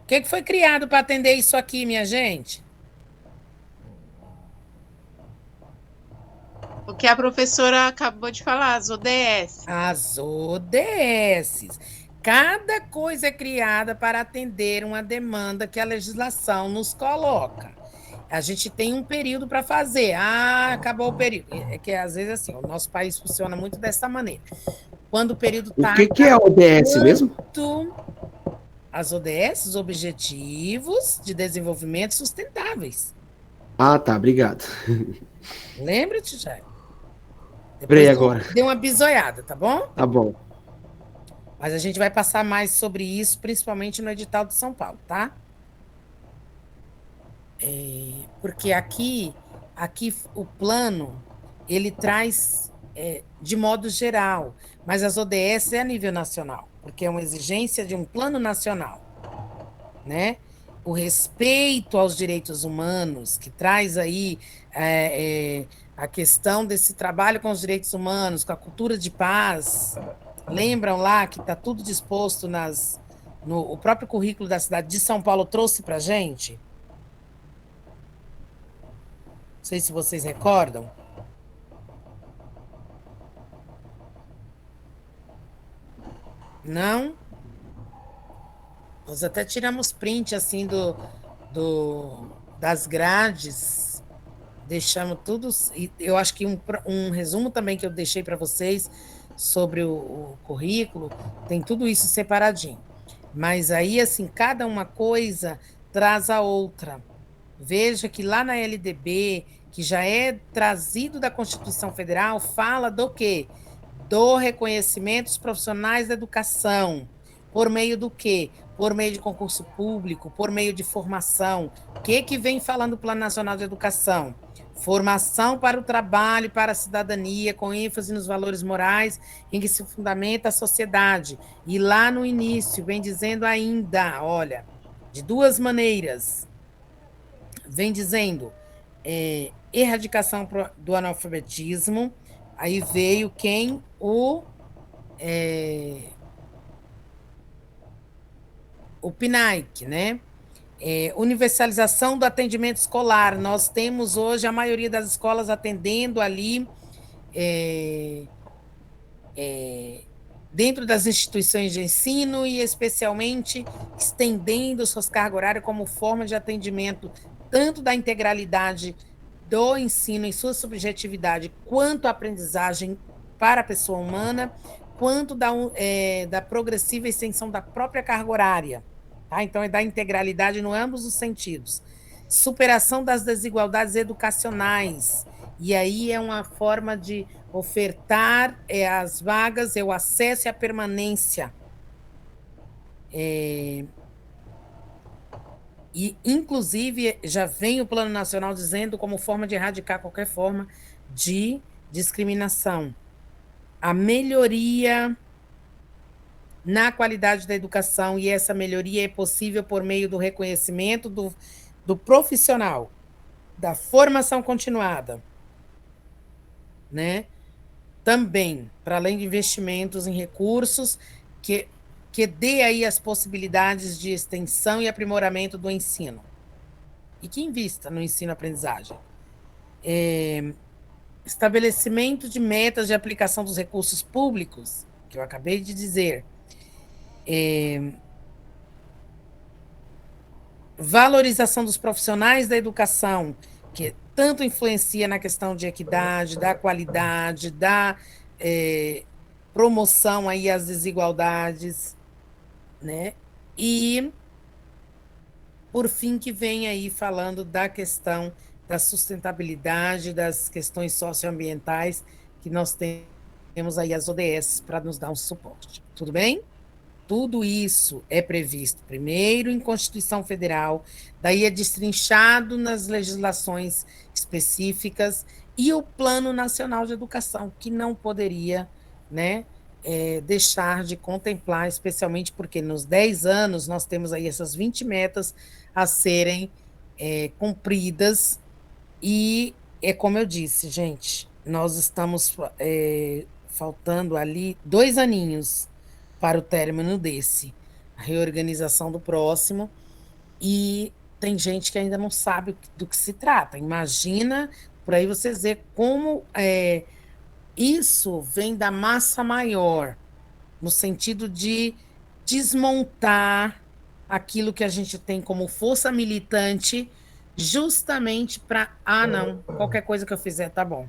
O que foi criado para atender isso aqui, minha gente? O que a professora acabou de falar, as ODS. As ODS. Cada coisa é criada para atender uma demanda que a legislação nos coloca. A gente tem um período para fazer. Acabou o período. É que, às vezes, assim, o nosso país funciona muito dessa maneira. Quando o período está... O que é a ODS mesmo? As ODS, os Objetivos de Desenvolvimento Sustentáveis. Ah, tá. Obrigado. Lembra-te, Jair? Lembrei agora. Deu uma bisoiada, tá bom? Tá bom. Mas a gente vai passar mais sobre isso, principalmente no edital de São Paulo, tá? Porque aqui o plano, ele traz de modo geral, mas as ODS é a nível nacional, porque é uma exigência de um plano nacional, né? O respeito aos direitos humanos, que traz aí a questão desse trabalho com os direitos humanos, com a cultura de paz. Lembram lá que está tudo disposto o próprio currículo da cidade de São Paulo trouxe para a gente? Não sei se vocês recordam. Não? Nós até tiramos print assim das grades, deixamos tudo. Eu acho que um resumo também que eu deixei para vocês sobre o currículo, tem tudo isso separadinho. Mas aí, assim, cada uma coisa traz a outra. Veja que lá na LDB, que já é trazido da Constituição Federal, fala do quê? Do reconhecimento dos profissionais da educação. Por meio do quê? Por meio de concurso público, por meio de formação. O que vem falando o Plano Nacional de Educação? Formação para o trabalho e para a cidadania, com ênfase nos valores morais em que se fundamenta a sociedade. E lá no início, vem dizendo ainda, olha, de duas maneiras. Vem dizendo erradicação do analfabetismo, aí veio quem? O PNAEC, né? Universalização do atendimento escolar. Nós temos hoje a maioria das escolas atendendo ali dentro das instituições de ensino e especialmente estendendo suas cargas horárias como forma de atendimento tanto da integralidade do ensino em sua subjetividade quanto a aprendizagem para a pessoa humana, quanto da progressiva extensão da própria carga horária. Tá? Então, é da integralidade em ambos os sentidos. Superação das desigualdades educacionais. E aí é uma forma de ofertar as vagas, o acesso e a permanência. E, inclusive, já vem o Plano Nacional dizendo como forma de erradicar qualquer forma de discriminação. A melhoria na qualidade da educação, e essa melhoria é possível por meio do reconhecimento do profissional, da formação continuada, né? Também, para além de investimentos em recursos, que dê aí as possibilidades de extensão e aprimoramento do ensino. E que invista no ensino-aprendizagem. Estabelecimento de metas de aplicação dos recursos públicos, que eu acabei de dizer. Valorização dos profissionais da educação, que tanto influencia na questão de equidade, da qualidade, da promoção aí às desigualdades, né? E, por fim, que vem aí falando da questão da sustentabilidade, das questões socioambientais, que nós temos aí as ODS para nos dar um suporte. Tudo bem? Tudo isso é previsto, primeiro, em Constituição Federal, daí é destrinchado nas legislações específicas, e o Plano Nacional de Educação, que não poderia, né, deixar de contemplar, especialmente porque nos 10 anos nós temos aí essas 20 metas a serem cumpridas, e é como eu disse, gente, nós estamos faltando ali 2 aninhos para o término desse, a reorganização do próximo, e tem gente que ainda não sabe do que se trata. Imagina, por aí vocês verem como isso vem da massa maior, no sentido de desmontar aquilo que a gente tem como força militante, justamente para, não, qualquer coisa que eu fizer tá bom.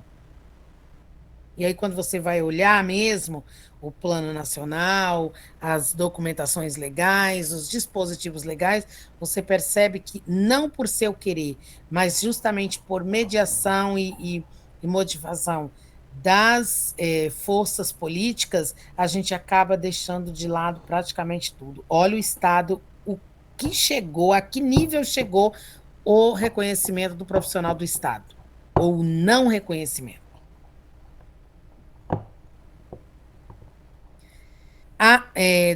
E aí, quando você vai olhar mesmo o Plano Nacional, as documentações legais, os dispositivos legais, você percebe que não por seu querer, mas justamente por mediação e motivação das forças políticas, a gente acaba deixando de lado praticamente tudo. Olha o Estado, o que chegou, a que nível chegou o reconhecimento do profissional do Estado, ou não reconhecimento.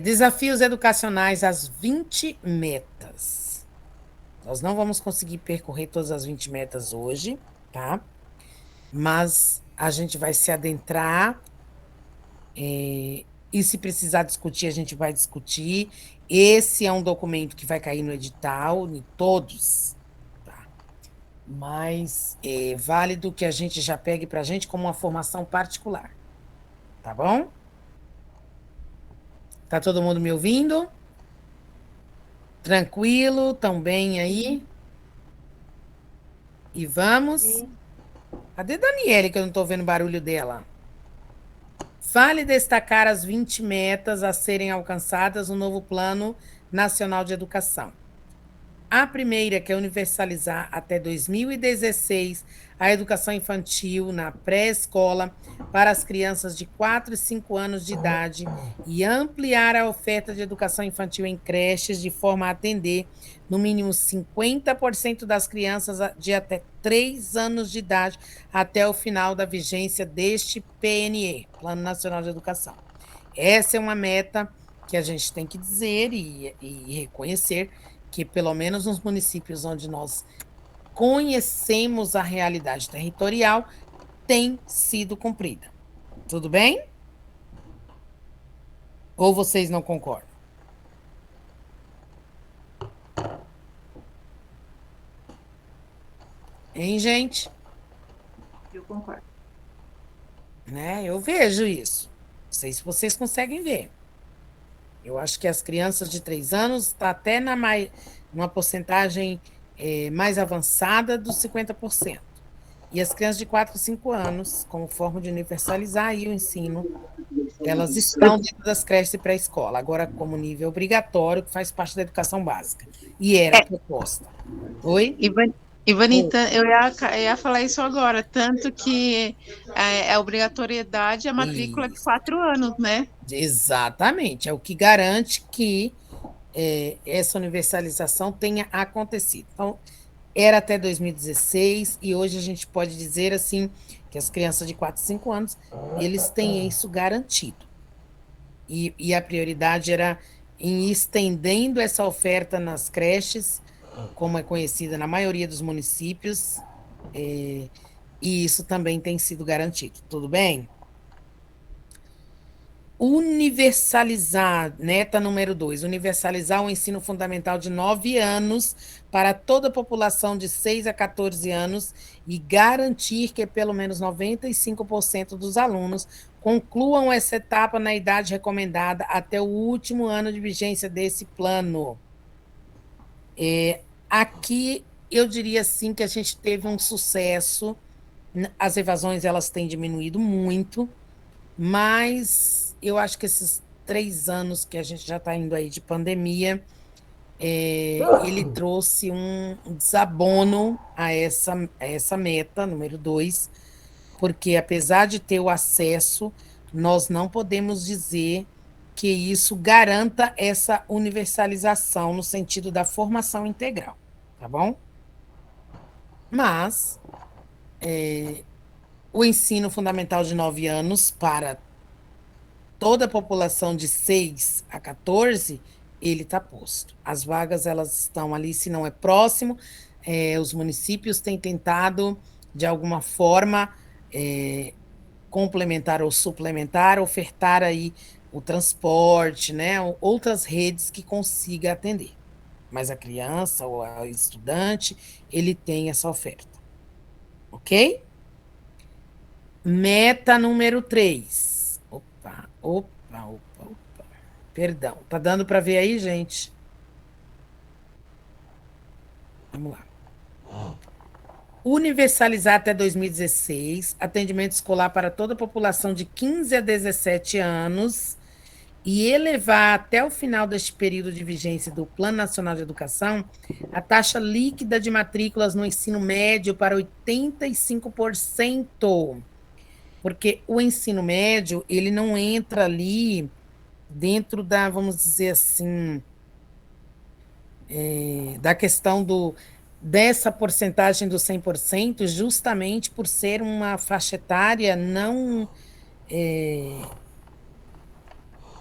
Desafios educacionais, as 20 metas. Nós não vamos conseguir percorrer todas as 20 metas hoje, tá? Mas a gente vai se adentrar, e se precisar discutir, a gente vai discutir. Esse é um documento que vai cair no edital, em todos, tá? Mas é válido que a gente já pegue para a gente como uma formação particular, tá bom? Tá todo mundo me ouvindo? Tranquilo? Tão bem aí? E vamos? Sim. Cadê Daniele, que eu não estou vendo o barulho dela? Vale destacar as 20 metas a serem alcançadas no novo Plano Nacional de Educação. A primeira, que é universalizar até 2016 a educação infantil na pré-escola para as crianças de 4 e 5 anos de idade e ampliar a oferta de educação infantil em creches de forma a atender no mínimo 50% das crianças de até 3 anos de idade até o final da vigência deste PNE, Plano Nacional de Educação. Essa é uma meta que a gente tem que dizer e reconhecer que, pelo menos nos municípios onde nós conhecemos a realidade territorial, tem sido cumprida. Tudo bem? Ou vocês não concordam? Hein, gente? Eu concordo. Né? Eu vejo isso. Não sei se vocês conseguem ver. Eu acho que as crianças de 3 anos estão até numa porcentagem mais avançada dos 50%. E as crianças de 4 e 5 anos, como forma de universalizar aí o ensino, elas estão dentro das creches e pré-escola, agora como nível obrigatório, que faz parte da educação básica. E era a proposta. Oi? Ivanita, eu ia falar isso agora, tanto que a obrigatoriedade é a matrícula de 4 anos, né? Exatamente, é o que garante que essa universalização tenha acontecido. Então, era até 2016 e hoje a gente pode dizer assim que as crianças de 4 5 anos, eles têm isso garantido. E a prioridade era em ir estendendo essa oferta nas creches, como é conhecida na maioria dos municípios, e isso também tem sido garantido. Tudo bem? Universalizar, meta número 2, universalizar o ensino fundamental de 9 anos para toda a população de 6 a 14 anos e garantir que pelo menos 95% dos alunos concluam essa etapa na idade recomendada até o último ano de vigência desse plano. Aqui eu diria assim que a gente teve um sucesso, as evasões elas têm diminuído muito, mas eu acho que esses 3 anos que a gente já está indo aí de pandemia, ele trouxe um desabono a essa meta, número 2, porque apesar de ter o acesso, nós não podemos dizer que isso garanta essa universalização no sentido da formação integral, tá bom? Mas o ensino fundamental de 9 anos para toda a população de 6 a 14, ele está posto. As vagas elas estão ali, se não é próximo, os municípios têm tentado, de alguma forma, complementar ou suplementar, ofertar aí o transporte, né, outras redes que consiga atender. Mas a criança ou o estudante, ele tem essa oferta. Ok? Meta número 3. Opa. Perdão. Tá dando para ver aí, gente? Vamos lá. Universalizar até 2016 atendimento escolar para toda a população de 15 a 17 anos e elevar até o final deste período de vigência do Plano Nacional de Educação a taxa líquida de matrículas no ensino médio para 85%. Porque o ensino médio, ele não entra ali dentro da, vamos dizer assim, da questão dessa porcentagem do 100%, justamente por ser uma faixa etária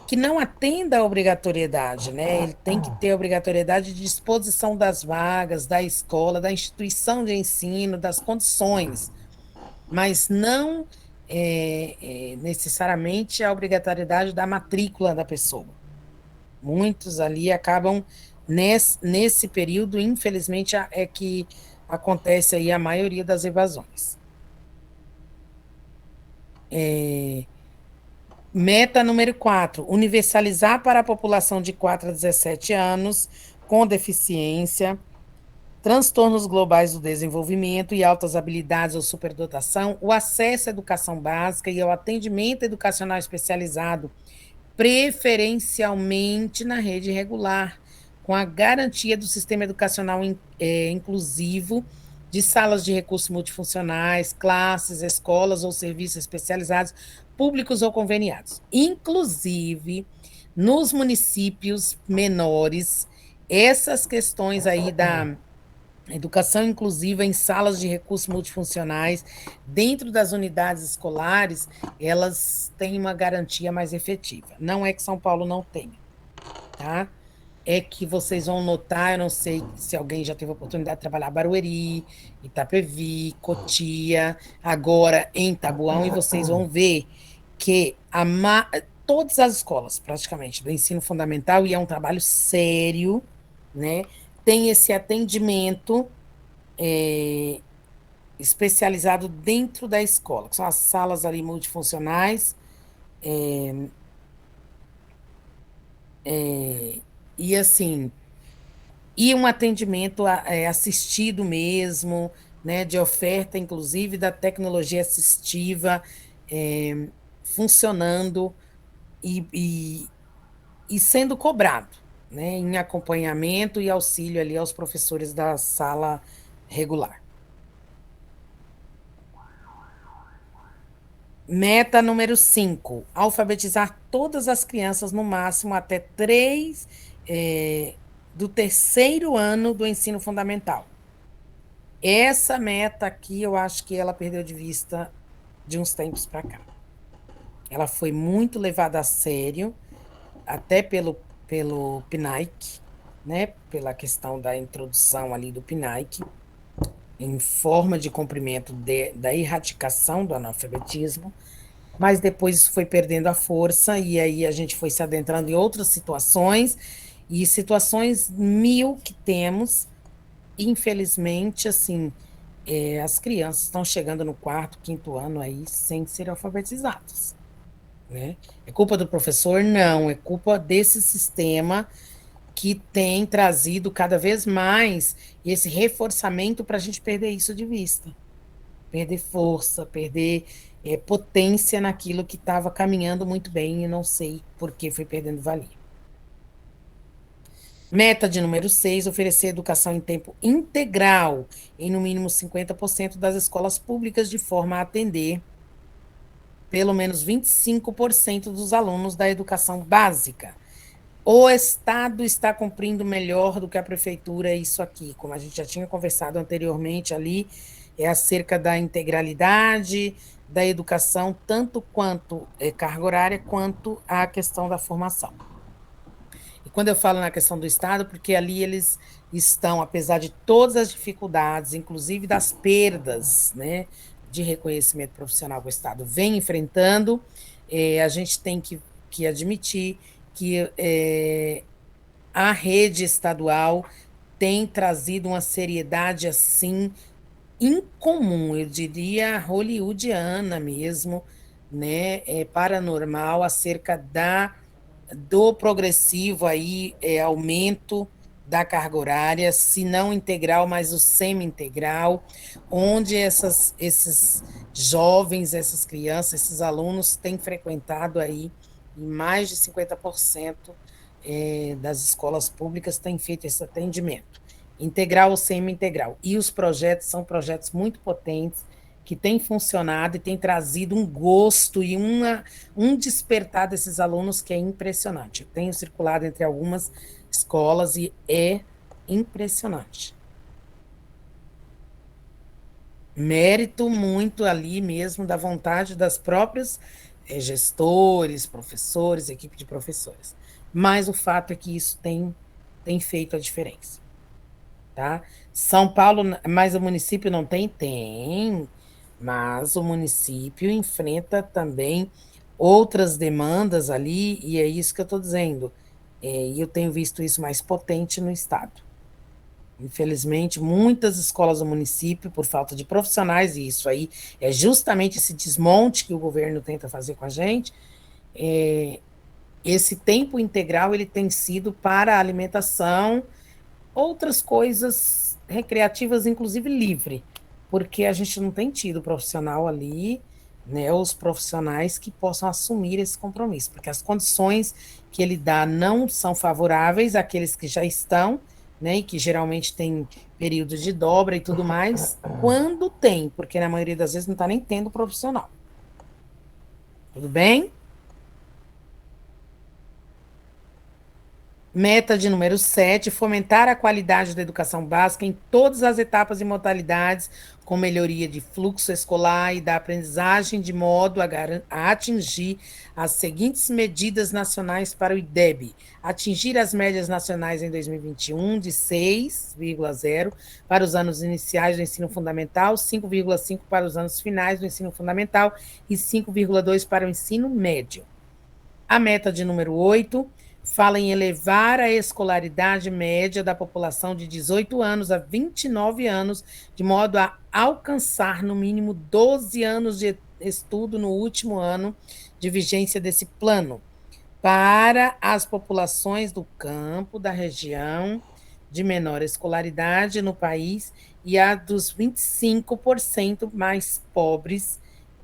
que não atenda à obrigatoriedade, né? Ele tem que ter a obrigatoriedade de disposição das vagas, da escola, da instituição de ensino, das condições, mas não necessariamente a obrigatoriedade da matrícula da pessoa. Muitos ali acabam, nesse período, infelizmente, é que acontece aí a maioria das evasões. Meta número 4, universalizar para a população de 4 a 17 anos com deficiência, transtornos globais do desenvolvimento e altas habilidades ou superdotação, o acesso à educação básica e ao atendimento educacional especializado, preferencialmente na rede regular, com a garantia do sistema educacional inclusivo, de salas de recursos multifuncionais, classes, escolas ou serviços especializados, públicos ou conveniados. Inclusive, nos municípios menores, essas questões aí da educação inclusiva em salas de recursos multifuncionais, dentro das unidades escolares, elas têm uma garantia mais efetiva. Não é que São Paulo não tenha, tá? É que vocês vão notar, eu não sei se alguém já teve a oportunidade de trabalhar Barueri, Itapevi, Cotia, agora em Taboão, e vocês vão ver que todas as escolas, praticamente, do ensino fundamental, e é um trabalho sério, né? Tem esse atendimento especializado dentro da escola, que são as salas ali multifuncionais, e assim, e um atendimento assistido mesmo, né, de oferta, inclusive, da tecnologia assistiva funcionando e sendo cobrado, né, em acompanhamento e auxílio ali aos professores da sala regular. Meta número 5, alfabetizar todas as crianças no máximo até 3 do terceiro ano do ensino fundamental. Essa meta aqui, eu acho que ela perdeu de vista de uns tempos para cá. Ela foi muito levada a sério, até pelo PNAEC, né? Pela questão da introdução ali do PNAEC, em forma de cumprimento da erradicação do analfabetismo, mas depois isso foi perdendo a força, e aí a gente foi se adentrando em outras situações, e situações mil que temos, infelizmente, assim, as crianças estão chegando no 4º, 5º ano aí sem serem alfabetizadas, né? É culpa do professor? Não, é culpa desse sistema que tem trazido cada vez mais esse reforçamento para a gente perder isso de vista. Perder força, perder potência naquilo que estava caminhando muito bem e não sei por que foi perdendo valia. Meta de número 6, oferecer educação em tempo integral em no mínimo 50% das escolas públicas, de forma a atender pelo menos 25% dos alunos da educação básica. O Estado está cumprindo melhor do que a prefeitura isso aqui, como a gente já tinha conversado anteriormente ali, é acerca da integralidade da educação, tanto quanto carga horária, quanto a questão da formação. E quando eu falo na questão do Estado, porque ali eles estão, apesar de todas as dificuldades, inclusive das perdas, né, de reconhecimento profissional que o Estado vem enfrentando, a gente tem que admitir que a rede estadual tem trazido uma seriedade assim incomum, eu diria hollywoodiana mesmo, né, paranormal, acerca do progressivo aí, aumento da carga horária, se não integral, mas o semi-integral, onde esses jovens, essas crianças, esses alunos têm frequentado aí, em mais de 50% das escolas públicas têm feito esse atendimento, integral ou semi-integral. E os projetos são projetos muito potentes, que têm funcionado e têm trazido um gosto e um despertar desses alunos que é impressionante. Eu tenho circulado entre algumas escolas e é impressionante. Mérito muito ali mesmo da vontade das próprias gestores, professores, equipe de professores. Mas o fato é que isso tem feito a diferença. Tá? São Paulo, mas o município não tem? Tem, mas o município enfrenta também outras demandas ali, e é isso que eu estou dizendo. E eu tenho visto isso mais potente no Estado. Infelizmente, muitas escolas do município, por falta de profissionais, e isso aí é justamente esse desmonte que o governo tenta fazer com a gente, esse tempo integral ele tem sido para a alimentação, outras coisas recreativas, inclusive livre, porque a gente não tem tido profissional ali, né, os profissionais que possam assumir esse compromisso, porque as condições que ele dá não são favoráveis àqueles que já estão, né, e que geralmente tem período de dobra e tudo mais, quando tem, porque na maioria das vezes não está nem tendo profissional. Tudo bem? Meta de número 7, fomentar a qualidade da educação básica em todas as etapas e modalidades, com melhoria de fluxo escolar e da aprendizagem, de modo a atingir as seguintes medidas nacionais para o IDEB. Atingir as médias nacionais em 2021 de 6,0 para os anos iniciais do ensino fundamental, 5,5 para os anos finais do ensino fundamental e 5,2 para o ensino médio. A meta de número 8, fala em elevar a escolaridade média da população de 18 anos a 29 anos, de modo a alcançar no mínimo 12 anos de estudo no último ano de vigência desse plano, para as populações do campo, da região de menor escolaridade no país e a dos 25% mais pobres,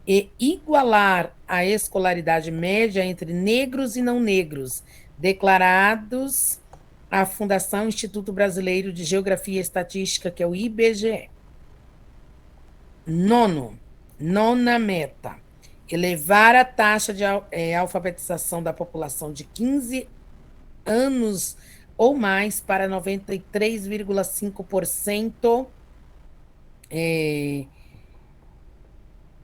e igualar a escolaridade média entre negros e não negros, declarados à Fundação Instituto Brasileiro de Geografia e Estatística, que é o IBGE. Nona meta, elevar a taxa de alfabetização da população de 15 anos ou mais para 93,5%,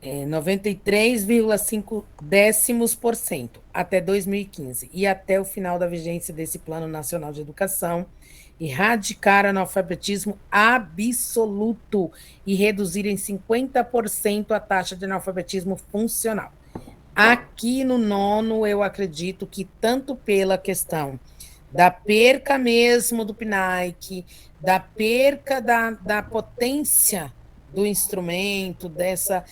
93,5 décimos por cento até 2015 e até o final da vigência desse Plano Nacional de Educação, erradicar o analfabetismo absoluto e reduzir em 50% a taxa de analfabetismo funcional. Aqui no nono, eu acredito que tanto pela questão da perca mesmo do PNAE, da perca da potência do instrumento, dessa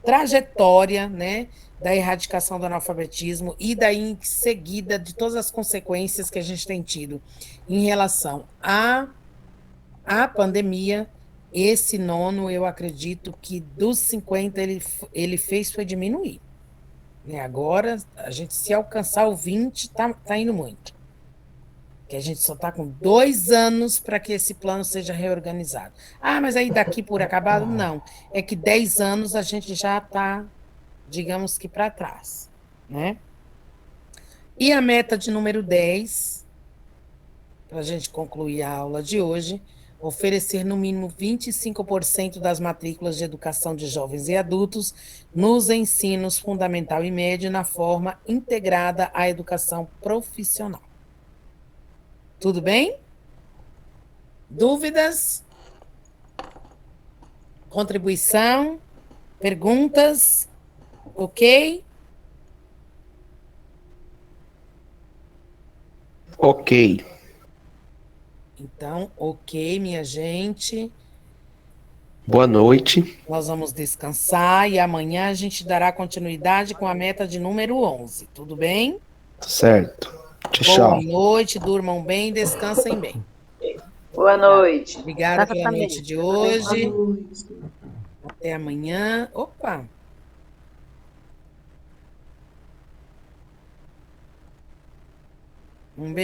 trajetória, né, da erradicação do analfabetismo e daí em seguida de todas as consequências que a gente tem tido em relação à pandemia, esse nono, eu acredito que dos 50 ele fez foi diminuir. Né? Agora, a gente, se alcançar o 20, tá indo muito. Que a gente só está com 2 anos para que esse plano seja reorganizado. Ah, mas aí daqui por acabado? Não. É que 10 anos a gente já está, digamos que, para trás. Né? E a meta de número 10, para a gente concluir a aula de hoje, oferecer no mínimo 25% das matrículas de educação de jovens e adultos nos ensinos fundamental e médio na forma integrada à educação profissional. Tudo bem? Dúvidas? Contribuição? Perguntas? Ok? Ok. Então, ok, minha gente. Boa noite. Nós vamos descansar e amanhã a gente dará continuidade com a meta de número 11. Tudo bem? Certo. Tchau. Boa noite, durmam bem, descansem bem. Boa noite. Obrigada pela também. noite de hoje. Boa noite. Até amanhã. Opa! Um beijo.